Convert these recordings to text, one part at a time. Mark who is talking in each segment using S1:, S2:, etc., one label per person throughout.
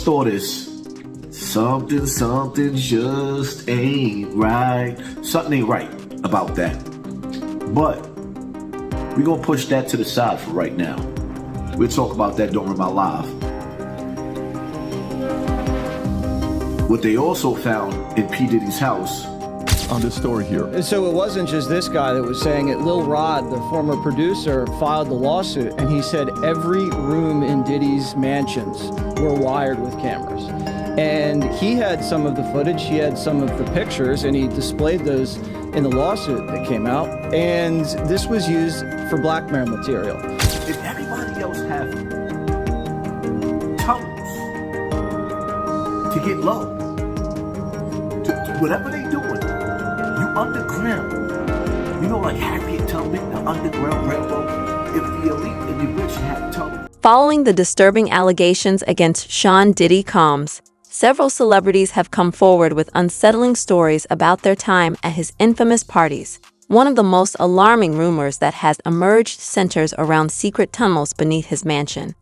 S1: first thought is, something just ain't right. Something ain't right about that. But we're going to push that to the side for right now. We'll talk about that during my live. What they also found in P. Diddy's house.
S2: On this story here.
S3: So it wasn't just this guy that was saying it. Lil Rod, the former producer, filed the lawsuit, and he said every room in Diddy's mansions were wired with cameras. And he had some of the footage, he had some of the pictures, and he displayed those in the lawsuit that came out. And this was used for blackmail material.
S1: If everybody else have tunnels to get low, to whatever they doing, you underground. You know, like Harriet Tubman, the Underground Railroad. If the elite and the rich had tunnels.
S4: Following the disturbing allegations against Sean Diddy Combs, several celebrities have come forward with unsettling stories about their time at his infamous parties. One of the most alarming rumors that has emerged centers around secret tunnels beneath his mansion.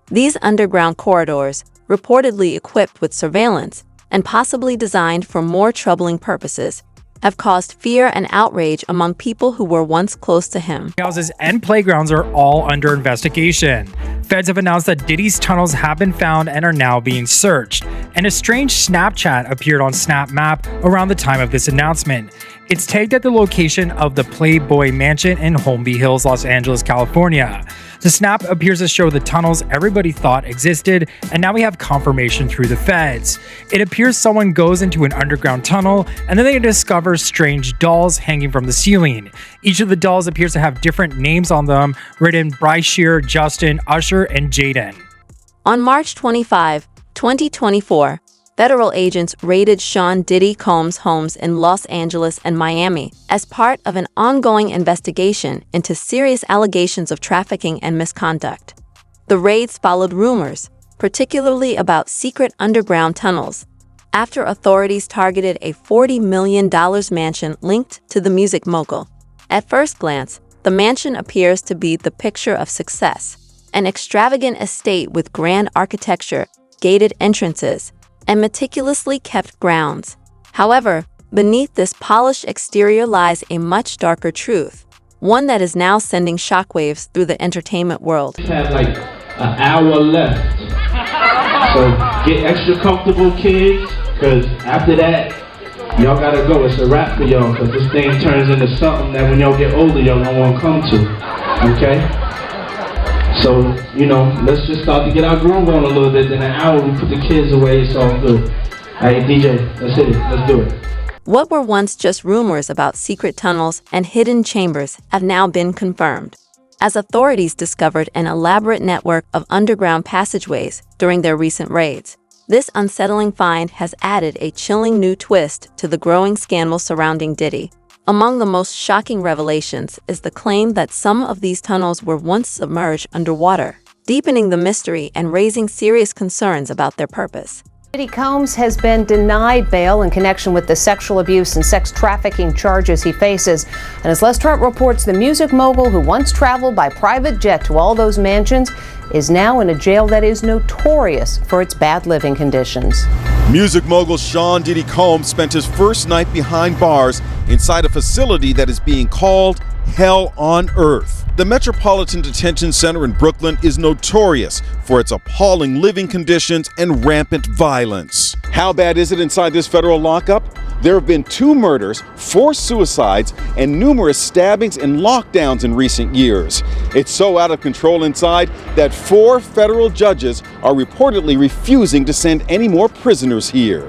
S4: These underground corridors, reportedly equipped with surveillance and possibly designed for more troubling purposes, have caused fear and outrage among people who were once close to him.
S5: Houses and playgrounds are all under investigation. Feds have announced that Diddy's tunnels have been found and are now being searched. And a strange Snapchat appeared on Snap Map around the time of this announcement. It's tagged at the location of the Playboy Mansion in Holmby Hills, Los Angeles, California. The snap appears to show the tunnels everybody thought existed, and now we have confirmation through the feds. It appears someone goes into an underground tunnel, and then they discover strange dolls hanging from the ceiling. Each of the dolls appears to have different names on them, written Bryce Shear, Justin, Usher, and Jaden.
S4: On March 25, 2024, federal agents raided Sean Diddy Combs' homes in Los Angeles and Miami as part of an ongoing investigation into serious allegations of trafficking and misconduct. The raids followed rumors, particularly about secret underground tunnels, after authorities targeted a $40 million mansion linked to the music mogul. At first glance, the mansion appears to be the picture of success, an extravagant estate with grand architecture, gated entrances, and meticulously kept grounds. However, beneath this polished exterior lies a much darker truth, one that is now sending shockwaves through the entertainment world.
S6: We have like an hour left, so get extra comfortable, kids, because after that, y'all gotta go. It's a wrap for y'all, because this thing turns into something that when y'all get older, y'all don't want to come to, okay? So, let's just start to get our groove on a little bit. In an hour, we put the kids away. It's all good. Hey, DJ, let's hit it. Let's do it.
S4: What were once just rumors about secret tunnels and hidden chambers have now been confirmed, as authorities discovered an elaborate network of underground passageways during their recent raids. This unsettling find has added a chilling new twist to the growing scandal surrounding Diddy. Among the most shocking revelations is the claim that some of these tunnels were once submerged underwater, deepening the mystery and raising serious concerns about their purpose.
S7: Diddy Combs has been denied bail in connection with the sexual abuse and sex trafficking charges he faces. And as Les Trent reports, the music mogul who once traveled by private jet to all those mansions is now in a jail that is notorious for its bad living conditions.
S2: Music mogul Sean Diddy Combs spent his first night behind bars inside a facility that is being called Hell on Earth. The Metropolitan Detention Center in Brooklyn is notorious for its appalling living conditions and rampant violence. How bad is it inside this federal lockup? There have been 2 murders, 4 suicides, and numerous stabbings and lockdowns in recent years. It's so out of control inside that 4 federal judges are reportedly refusing to send any more prisoners here.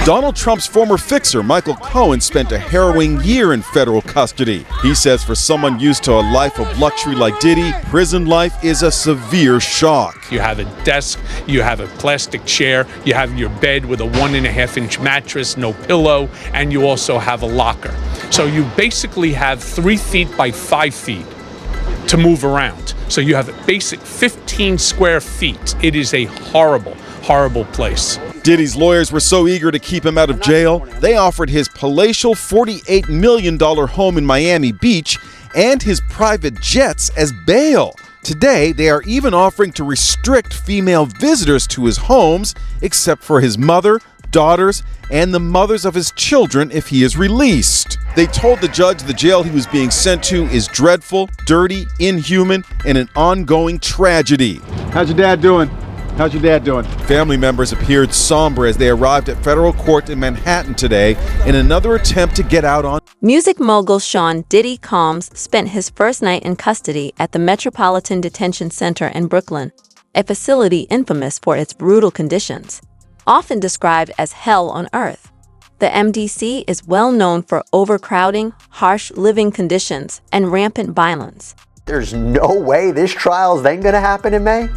S2: Donald Trump's former fixer, Michael Cohen, spent a harrowing year in federal custody. He says for someone used to a life of luxury like Diddy, prison life is a severe shock.
S8: You have a desk, you have a plastic chair, you have your bed with a 1.5-inch mattress, no pillow, and you also have a locker. So you basically have 3 feet by 5 feet to move around. So you have a basic 15 square feet. It is a horrible, horrible place.
S2: Diddy's lawyers were so eager to keep him out of jail, they offered his palatial $48 million home in Miami Beach and his private jets as bail. Today, they are even offering to restrict female visitors to his homes, except for his mother, daughters, and the mothers of his children if he is released. They told the judge the jail he was being sent to is dreadful, dirty, inhuman, and an ongoing tragedy.
S9: How's your dad doing? How's your dad doing?
S2: Family members appeared somber as they arrived at federal court in Manhattan today in another attempt to get out on.
S4: Music mogul Sean Diddy Combs spent his first night in custody at the Metropolitan Detention Center in Brooklyn, a facility infamous for its brutal conditions, often described as hell on earth. The MDC is well known for overcrowding, harsh living conditions, and rampant violence.
S10: There's no way this trial is then going to happen in May?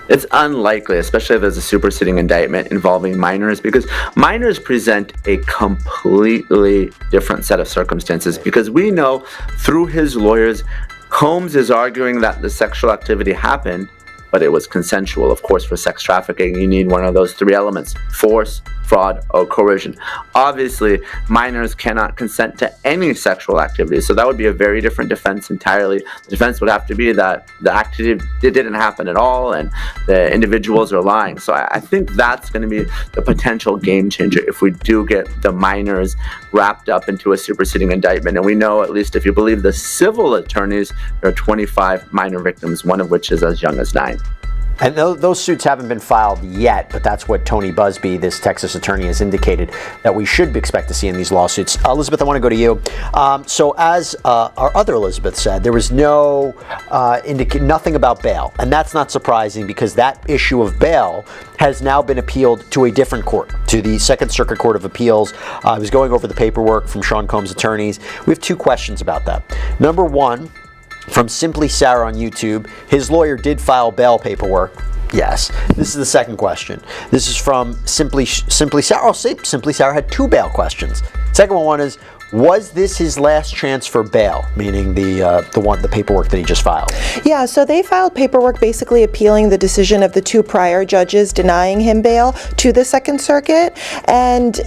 S11: It's unlikely, especially if there's a superseding indictment involving minors, because minors present a completely different set of circumstances. Because we know through his lawyers, Combs is arguing that the sexual activity happened, but it was consensual. Of course, for sex trafficking, you need one of those three elements: force, fraud, or coercion. Obviously, minors cannot consent to any sexual activity, so that would be a very different defense entirely. The defense would have to be that the activity didn't happen at all and the individuals are lying. So I think that's going to be the potential game changer if we do get the minors wrapped up into a superseding indictment. And we know, at least if you believe the civil attorneys, there are 25 minor victims, one of which is as young as 9.
S10: And those suits haven't been filed yet, but that's what Tony Busby, this Texas attorney, has indicated that we should expect to see in these lawsuits. Elizabeth, I want to go to you. So as our other Elizabeth said, there was nothing about bail. And that's not surprising because that issue of bail has now been appealed to a different court, to the Second Circuit Court of Appeals. I was going over the paperwork from Sean Combs' attorneys. We have two questions about that. Number one, from Simply Sarah on YouTube, his lawyer did file bail paperwork. Yes. This is the second question. This is from Simply Sarah. Oh, Simply Sarah had two bail questions. Second one is, was this his last chance for bail? Meaning the paperwork that he just filed.
S12: Yeah, so they filed paperwork basically appealing the decision of the two prior judges denying him bail to the Second Circuit. And,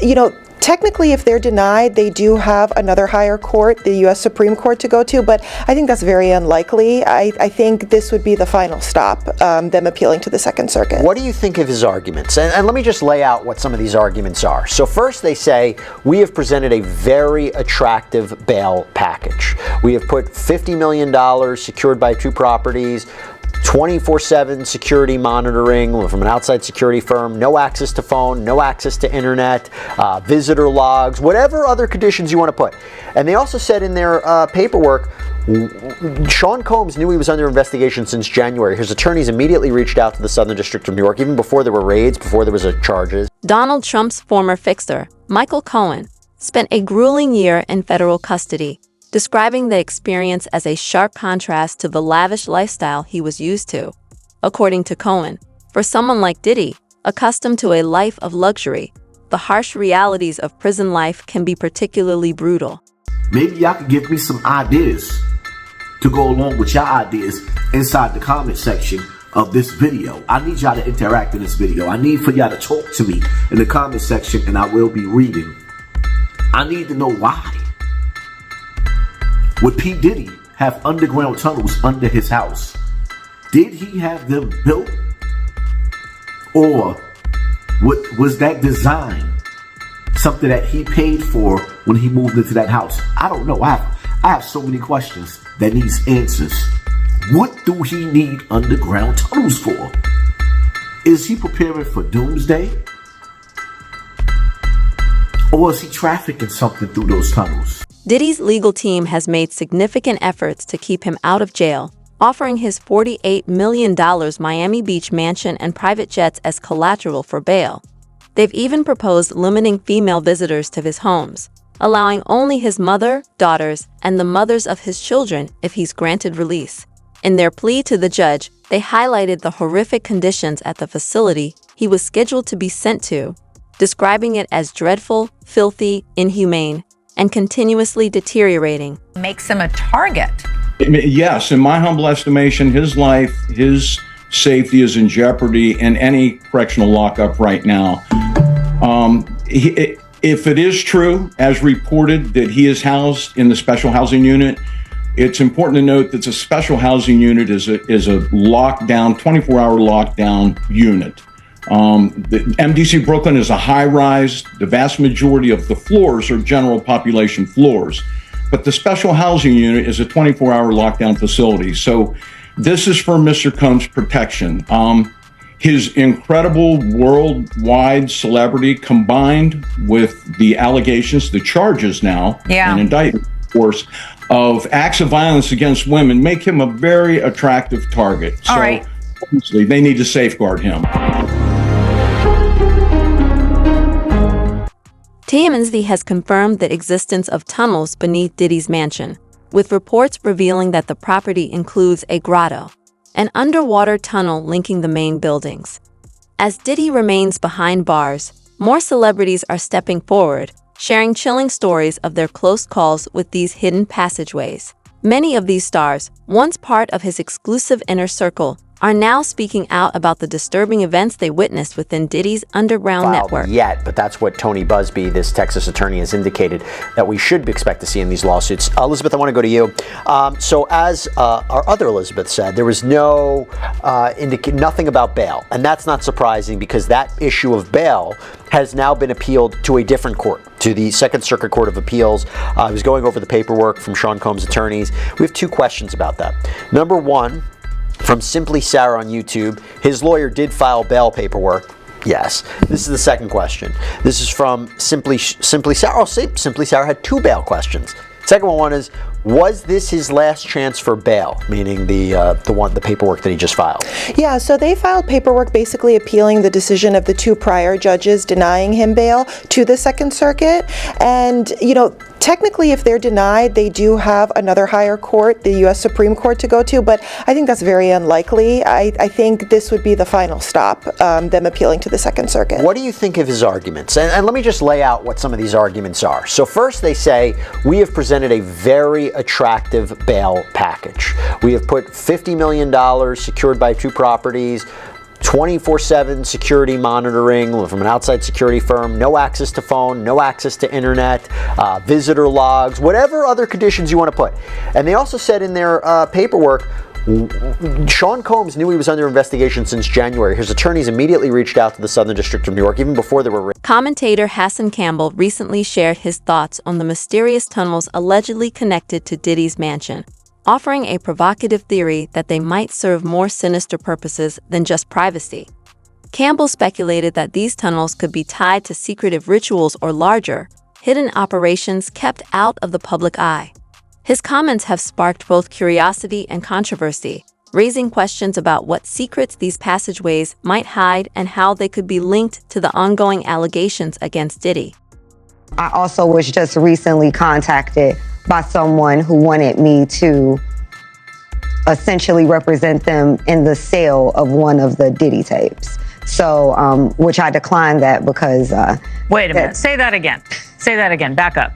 S12: technically, if they're denied, they do have another higher court, the U.S. Supreme Court, to go to, but I think that's very unlikely. I think this would be the final stop, them appealing to the Second Circuit.
S10: What do you think of his arguments? And let me just lay out what some of these arguments are. So first they say, we have presented a very attractive bail package. We have put $50 million secured by two properties, 24/7 security monitoring from an outside security firm, no access to phone, no access to internet, visitor logs, whatever other conditions you want to put. And they also said in their paperwork, Sean Combs knew he was under investigation since January. His attorneys immediately reached out to the Southern District of New York, even before there were raids, before there was charges.
S4: Donald Trump's former fixer, Michael Cohen, spent a grueling year in federal custody, describing the experience as a sharp contrast to the lavish lifestyle he was used to. According to Cohen, for someone like Diddy, accustomed to a life of luxury, the harsh realities of prison life can be particularly brutal.
S1: Maybe y'all can give me some ideas to go along with your ideas inside the comment section of this video. I need y'all to interact in this video. I need for y'all to talk to me in the comment section, and I will be reading. I need to know why. Would P. Diddy have underground tunnels under his house? Did he have them built? Or was that design something that he paid for when he moved into that house? I don't know. I have so many questions that needs answers. What do he need underground tunnels for? Is he preparing for doomsday? Or is he trafficking something through those tunnels?
S4: Diddy's legal team has made significant efforts to keep him out of jail, offering his $48 million Miami Beach mansion and private jets as collateral for bail. They've even proposed limiting female visitors to his homes, allowing only his mother, daughters, and the mothers of his children if he's granted release. In their plea to the judge, they highlighted the horrific conditions at the facility he was scheduled to be sent to, describing it as dreadful, filthy, inhumane, and continuously deteriorating.
S13: Makes him a target.
S14: Yes, in my humble estimation, his life, his safety is in jeopardy in any correctional lockup right now. If it is true, as reported, that he is housed in the special housing unit, it's important to note that the special housing unit is a lockdown, 24-hour lockdown unit. The MDC Brooklyn is a high-rise. The vast majority of the floors are general population floors. But the special housing unit is a 24-hour lockdown facility. So this is for Mr. Combs' protection. His incredible worldwide celebrity combined with the allegations, the charges now, and indictment, of course, of acts of violence against women make him a very attractive target.
S13: All
S14: so
S13: right.
S14: obviously they need to safeguard him.
S4: TMZ has confirmed the existence of tunnels beneath Diddy's mansion, with reports revealing that the property includes a grotto, an underwater tunnel linking the main buildings. As Diddy remains behind bars, more celebrities are stepping forward, sharing chilling stories of their close calls with these hidden passageways. Many of these stars, once part of his exclusive inner circle, are now speaking out about the disturbing events they witnessed within Diddy's underground network.
S10: Yet, but that's what Tony Busby, this Texas attorney, has indicated that we should expect to see in these lawsuits. Elizabeth, I want to go to you. So as our other Elizabeth said, there was nothing about bail. And that's not surprising because that issue of bail has now been appealed to a different court, to the Second Circuit Court of Appeals. I was going over the paperwork from Sean Combs' attorneys. We have two questions about that. Number one, from Simply Sarah on YouTube, his lawyer did file bail paperwork. Yes. This is the second question. This is from Simply Sarah. Oh, Simply Sarah had two bail questions. Second one is, was this his last chance for bail? Meaning the paperwork that he just filed.
S12: Yeah, so they filed paperwork basically appealing the decision of the two prior judges denying him bail to the Second Circuit. And, technically if they're denied, they do have another higher court, the U.S. Supreme Court, to go to, but I think that's very unlikely. I think this would be the final stop, them appealing to the Second Circuit.
S10: What do you think of his arguments? And let me just lay out what some of these arguments are. So first they say, we have presented a very attractive bail package. We have put $50 million secured by two properties, 24/7 security monitoring from an outside security firm, no access to phone, no access to internet, visitor logs, whatever other conditions you want to put. And they also said in their paperwork, Sean Combs knew he was under investigation since January. His attorneys immediately reached out to the Southern District of New York, even before there were...
S4: Commentator Hassan Campbell recently shared his thoughts on the mysterious tunnels allegedly connected to Diddy's mansion, offering a provocative theory that they might serve more sinister purposes than just privacy. Campbell speculated that these tunnels could be tied to secretive rituals or larger, hidden operations kept out of the public eye. His comments have sparked both curiosity and controversy, raising questions about what secrets these passageways might hide and how they could be linked to the ongoing allegations against Diddy.
S15: I also was just recently contacted by someone who wanted me to essentially represent them in the sale of one of the Diddy tapes. So, which I declined that because...
S13: Wait a minute, say that again. Say that again, back up.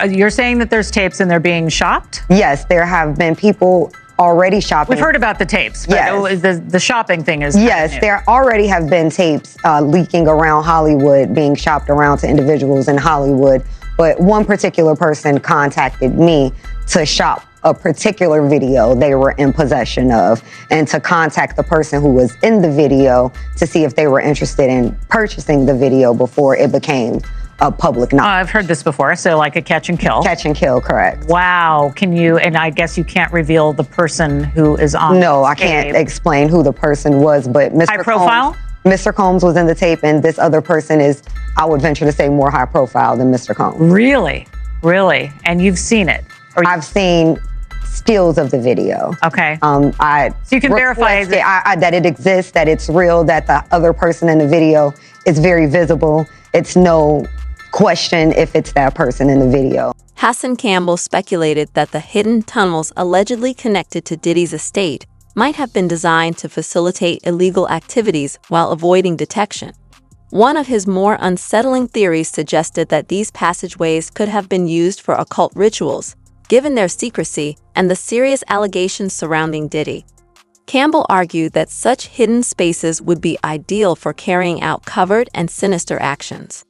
S13: You're saying that there's tapes and they're being shopped?
S15: Yes, there have been people already shopping.
S13: We've heard about the tapes, but
S15: yes.
S13: The shopping thing is...
S15: Yes, there already have been tapes leaking around Hollywood, being shopped around to individuals in Hollywood. But one particular person contacted me to shop a particular video they were in possession of and to contact the person who was in the video to see if they were interested in purchasing the video before it became a public knowledge.
S13: I've heard this before, so like a catch and kill.
S15: Catch and kill, correct.
S13: Wow. Can you, and I guess you can't reveal the person who is on
S15: No, I can't explain who the person was, but Mr.
S13: High profile?
S15: Mr. Combs was in the tape, and this other person is, I would venture to say, more high profile than Mr. Combs.
S13: Really? Really? And you've seen it?
S15: I've seen stills of the video.
S13: Okay.
S15: So
S13: you can verify
S15: that it exists, that it's real, that the other person in the video is very visible. It's no question if it's that person in the video.
S4: Hassan Campbell speculated that the hidden tunnels allegedly connected to Diddy's estate might have been designed to facilitate illegal activities while avoiding detection. One of his more unsettling theories suggested that these passageways could have been used for occult rituals, given their secrecy and the serious allegations surrounding Diddy. Campbell argued that such hidden spaces would be ideal for carrying out covert and sinister actions.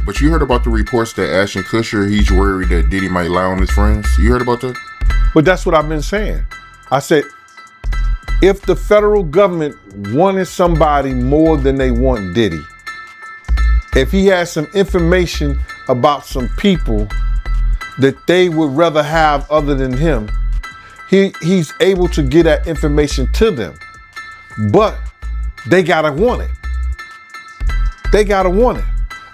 S16: But you heard about the reports that Ashton Kutcher, he's worried that Diddy might lie on his friends? You heard about that? But that's what I've been saying. I said, if the federal government wanted somebody more than they want Diddy, if he has some information about some people that they would rather have other than him, he's able to get that information to them. But they gotta want it. They gotta want it.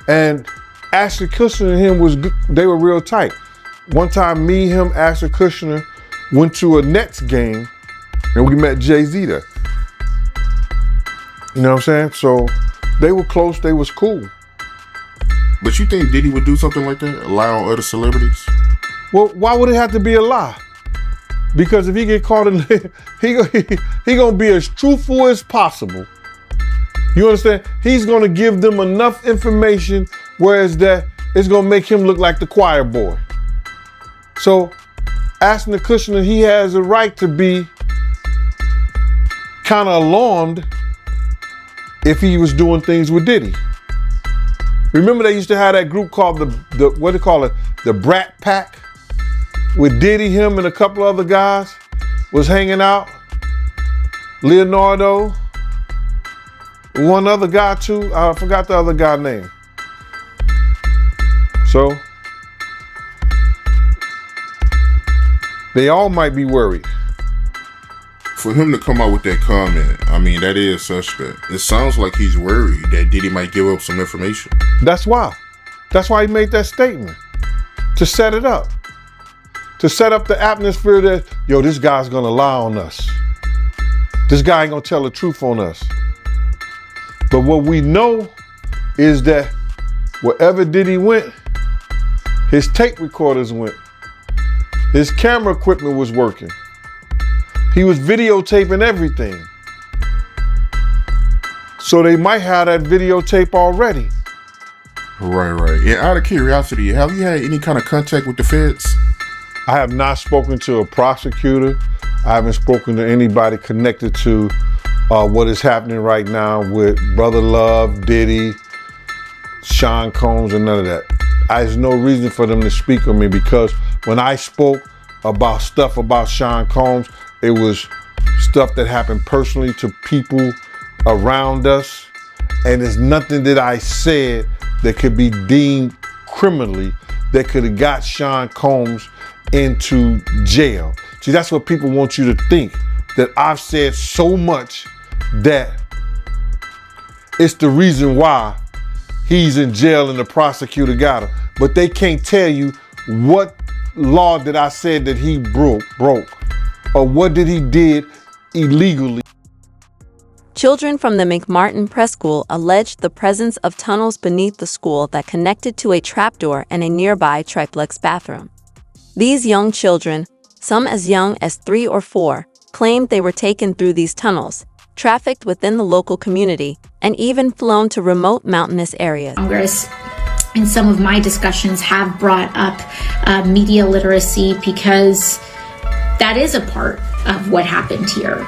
S16: And Ashley Kushner and him they were real tight. One time, me, him, Ashley Kushner went to a Nets game and we met Jay-Z there. You know what I'm saying? So they were close, they was cool.
S17: But you think Diddy would do something like that? Allow other celebrities?
S16: Well, why would it have to be a lie? Because if he get caught in, he gonna be as truthful as possible. You understand? He's gonna give them enough information, whereas that it's gonna make him look like the choir boy. So, asking the Kushner, he has a right to be kind of alarmed if he was doing things with Diddy. Remember they used to have that group called the what do they call it? The Brat Pack? With Diddy, him, and a couple other guys was hanging out. Leonardo, one other guy too. I forgot the other guy's name. So, they all might be worried.
S17: For him to come out with that comment, I mean, that is suspect. It sounds like he's worried that Diddy might give up some information.
S16: That's why. That's why he made that statement. To set it up. To set up the atmosphere that, yo, this guy's gonna lie on us. This guy ain't gonna tell the truth on us. But what we know is that wherever Diddy went, his tape recorders went. His camera equipment was working. He was videotaping everything. So they might have that videotape already.
S17: Right. And out of curiosity, have you had any kind of contact with the feds?
S16: I have not spoken to a prosecutor. I haven't spoken to anybody connected to what is happening right now with Brother Love, Diddy, Sean Combs, and none of that. There's no reason for them to speak on me, because when I spoke about stuff about Sean Combs, it was stuff that happened personally to people around us. And there's nothing that I said that could be deemed criminally that could have got Sean Combs into jail. See, that's what people want you to think, that I've said so much that it's the reason why he's in jail and the prosecutor got him. But they can't tell you what law that I said that he broke, or what did he did illegally.
S4: Children from the McMartin Press School alleged the presence of tunnels beneath the school that connected to a trapdoor and a nearby triplex bathroom. These young children, some as young as 3 or 4, claimed they were taken through these tunnels, trafficked within the local community, and even flown to remote mountainous areas.
S18: Congress, in some of my discussions, have brought up media literacy, because that is a part of what happened here.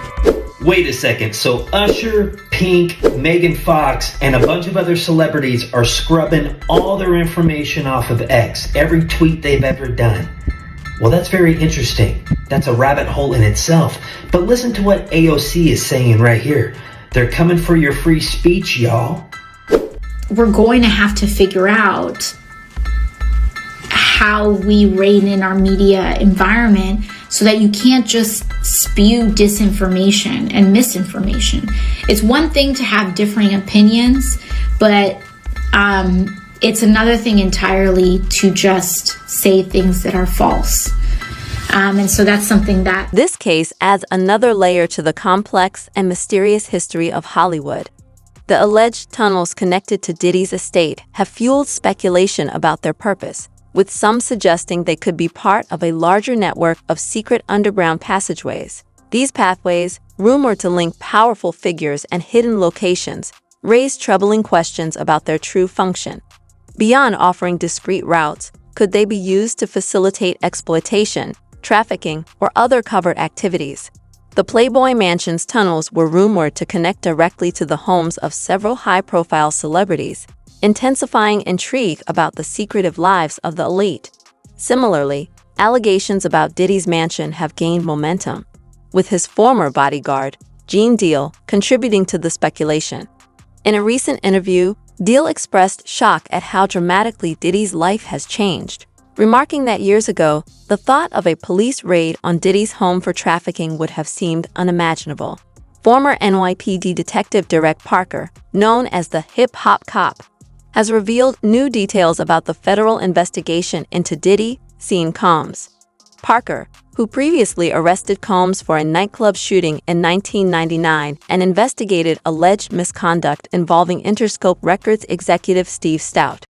S19: Wait a second, so Usher, Pink, Megan Fox, and a bunch of other celebrities are scrubbing all their information off of X, every tweet they've ever done. Well, that's very interesting. That's a rabbit hole in itself. But listen to what AOC is saying right here. They're coming for your free speech, y'all.
S18: We're going to have to figure out how we rein in our media environment so that you can't just spew disinformation and misinformation. It's one thing to have differing opinions, but it's another thing entirely to just say things that are false. And so that's something that...
S4: This case adds another layer to the complex and mysterious history of Hollywood. The alleged tunnels connected to Diddy's estate have fueled speculation about their purpose, with some suggesting they could be part of a larger network of secret underground passageways. These pathways, rumored to link powerful figures and hidden locations, raise troubling questions about their true function. Beyond offering discrete routes, could they be used to facilitate exploitation, trafficking, or other covert activities? The Playboy Mansion's tunnels were rumored to connect directly to the homes of several high-profile celebrities, intensifying intrigue about the secretive lives of the elite. Similarly, allegations about Diddy's mansion have gained momentum, with his former bodyguard, Gene Deal, contributing to the speculation. In a recent interview, Deal expressed shock at how dramatically Diddy's life has changed, remarking that years ago, the thought of a police raid on Diddy's home for trafficking would have seemed unimaginable. Former NYPD Detective Derek Parker, known as the hip-hop cop, has revealed new details about the federal investigation into Diddy seeing Combs. Parker, who previously arrested Combs for a nightclub shooting in 1999 and investigated alleged misconduct involving Interscope Records executive Steve Stout,